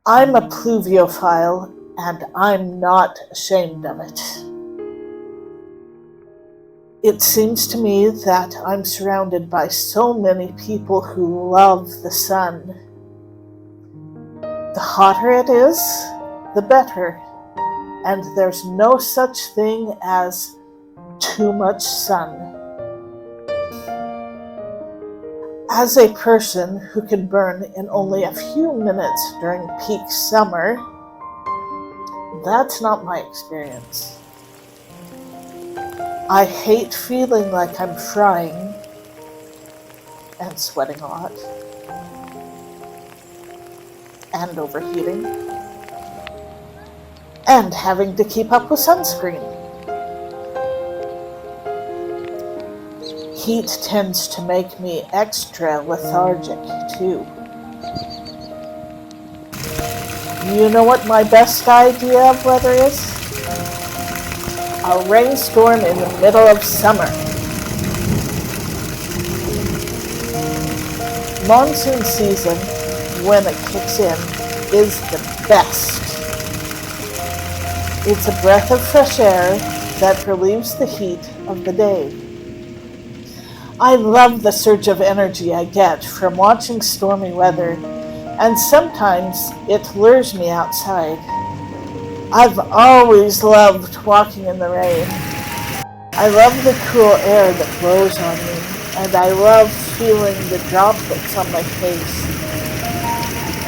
I'm a pluviophile, and I'm not ashamed of it. It seems to me that I'm surrounded by so many people who love the sun. The hotter it is, the better, and there's no such thing as too much sun. As a person who can burn in only a few minutes during peak summer, that's not my experience. I hate feeling like I'm frying and sweating a lot and overheating and having to keep up with sunscreen. Heat tends to make me extra lethargic too. You know what my best idea of weather is? A rainstorm in the middle of summer. Monsoon season, when it kicks in, is the best. It's a breath of fresh air that relieves the heat of the day. I love the surge of energy I get from watching stormy weather, and sometimes it lures me outside. I've always loved walking in the rain. I love the cool air that blows on me, and I love feeling the droplets on my face.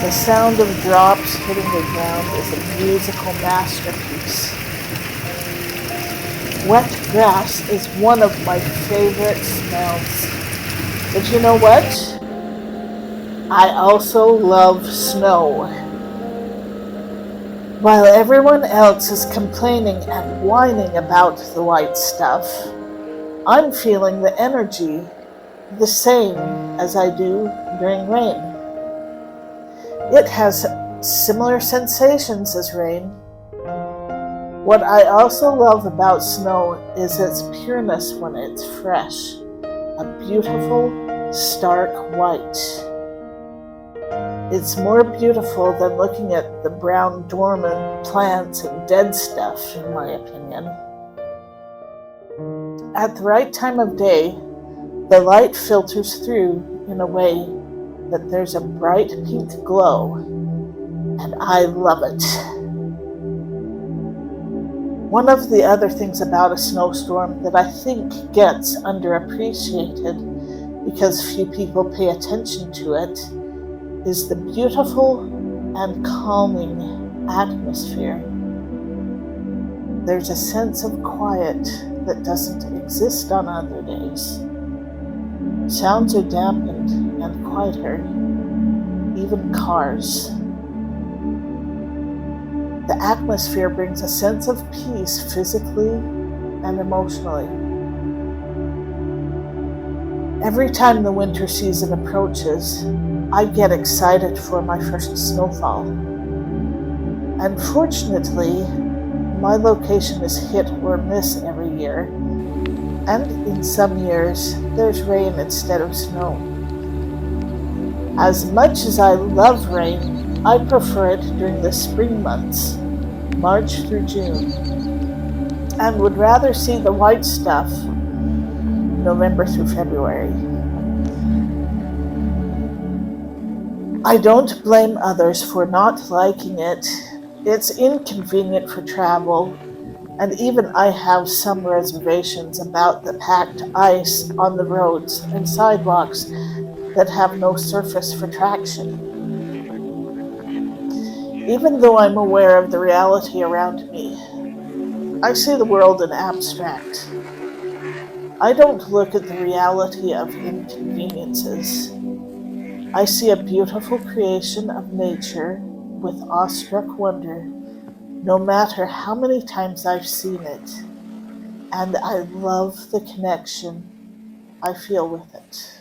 The sound of drops hitting the ground is a musical masterpiece. Wet grass is one of my favorite smells. But you know what? I also love snow. While everyone else is complaining and whining about the white stuff, I'm feeling the energy the same as I do during rain. It has similar sensations as rain. What I also love about snow is its pureness when it's fresh, a beautiful, stark white. It's more beautiful than looking at the brown dormant plants and dead stuff, in my opinion. At the right time of day, the light filters through in a way that there's a bright pink glow, and I love it. One of the other things about a snowstorm that I think gets underappreciated because few people pay attention to it is the beautiful and calming atmosphere. There's a sense of quiet that doesn't exist on other days. Sounds are dampened and quieter, even cars. The atmosphere brings a sense of peace physically and emotionally. Every time the winter season approaches, I get excited for my first snowfall. Unfortunately, my location is hit or miss every year, and in some years, there's rain instead of snow. As much as I love rain, I prefer it during the spring months, March through June, and would rather see the white stuff November through February. I don't blame others for not liking it. It's inconvenient for travel, and even I have some reservations about the packed ice on the roads and sidewalks that have no surface for traction. Even though I'm aware of the reality around me, I see the world in abstract. I don't look at the reality of inconveniences. I see a beautiful creation of nature with awestruck wonder, no matter how many times I've seen it, and I love the connection I feel with it.